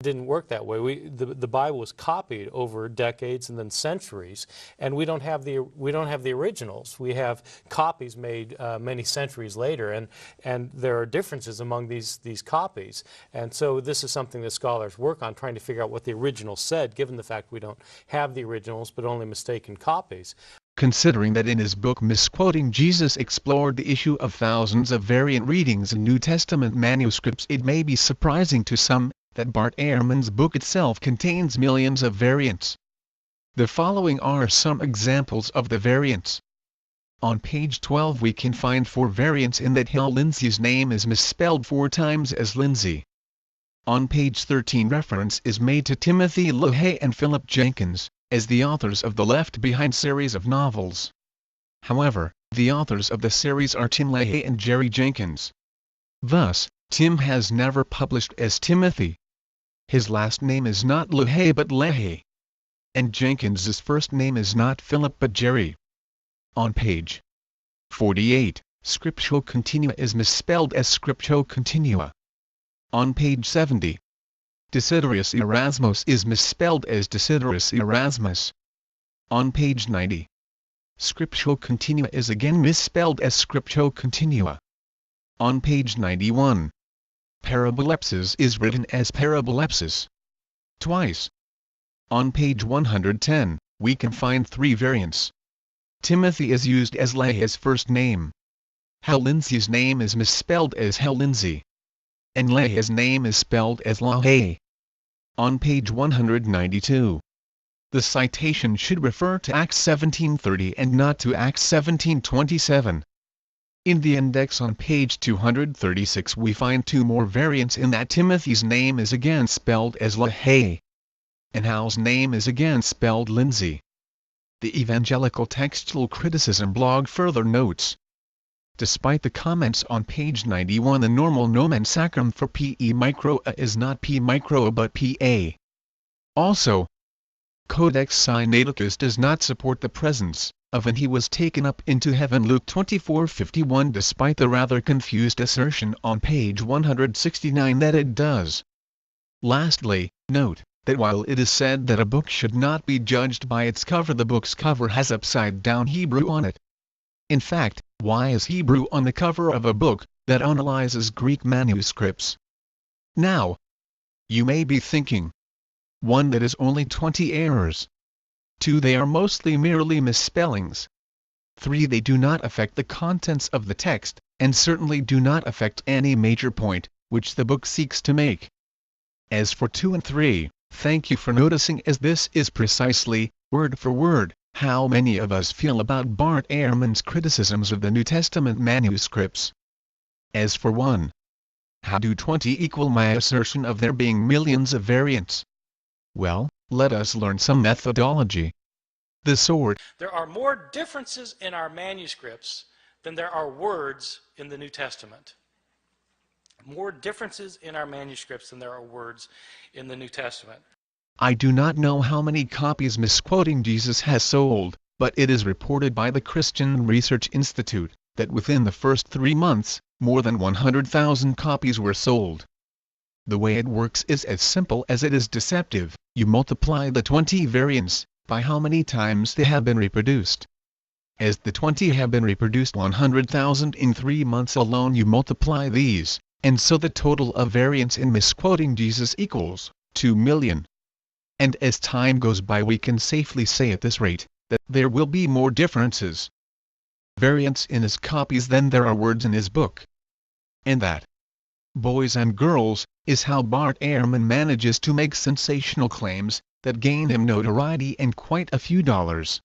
didn't work that way. The Bible was copied over decades and then centuries, and we don't have the originals. We have copies made many centuries later, and there are differences among these copies. And so this is something that scholars work on, trying to figure out what the original said, given the fact we don't have the originals but only mistaken copies. Considering that in his book Misquoting Jesus explored the issue of thousands of variant readings in New Testament manuscripts, it may be surprising to some that Bart Ehrman's book itself contains millions of variants. The following are some examples of the variants. On page 12 we can find 4 variants in that Hal Lindsey's name is misspelled 4 times as Lindsay. On page 13 reference is made to Timothy LaHaye and Philip Jenkins as the authors of the Left Behind series of novels. However, the authors of the series are Tim LaHaye and Jerry Jenkins. Thus, Tim has never published as Timothy. His last name is not LaHaye but LaHaye. And Jenkins's first name is not Philip but Jerry. On page 48, Scriptio Continua is misspelled as Scriptio Continua. On page 70, Desiderius Erasmus is misspelled as Desiderius Erasmus. On page 90, Scriptio Continua is again misspelled as Scriptio Continua. On page 91, Parabolepsis is written as Parabolepsis. Twice. On page 110, we can find 3 variants. Timothy is used as LaHaye's first name. Hal Lindsey's name is misspelled as Hal Lindsey. And LaHaye's name is spelled as LaHaye. On page 192, the citation should refer to Acts 17:30 and not to Acts 17:27. In the index on page 236 we find 2 more variants in that Timothy's name is again spelled as LaHaye, and Hal's name is again spelled Lindsay. The Evangelical Textual Criticism blog further notes, despite the comments on page 91, the normal nomen sacrum for P. microa is not P. microa but P.A. Also, Codex Sinaiticus does not support the presence of "and he was taken up into heaven" Luke 24:51, despite the rather confused assertion on page 169 that it does. Lastly, note that while it is said that a book should not be judged by its cover, the book's cover has upside-down Hebrew on it. In fact, why is Hebrew on the cover of a book that analyzes Greek manuscripts? Now, you may be thinking, 1. That is only 20 errors. 2. They are mostly merely misspellings. 3. They do not affect the contents of the text, and certainly do not affect any major point which the book seeks to make. As for 2 and 3, thank you for noticing, as this is precisely, word for word, how many of us feel about Bart Ehrman's criticisms of the New Testament manuscripts. As for 1, how do 20 equal my assertion of there being millions of variants? Well, let us learn some methodology. The sword. There are more differences in our manuscripts than there are words in the New Testament. More differences in our manuscripts than there are words in the New Testament. I do not know how many copies Misquoting Jesus has sold, but it is reported by the Christian Research Institute that within the first 3 months, more than 100,000 copies were sold. The way it works is as simple as it is deceptive. You multiply the 20 variants by how many times they have been reproduced. As the 20 have been reproduced 100,000 in 3 months alone, you multiply these, and so the total of variants in Misquoting Jesus equals 2 million. And as time goes by, we can safely say at this rate that there will be more differences, variants in his copies than there are words in his book. And that, boys and girls, is how Bart Ehrman manages to make sensational claims that gain him notoriety and quite a few dollars.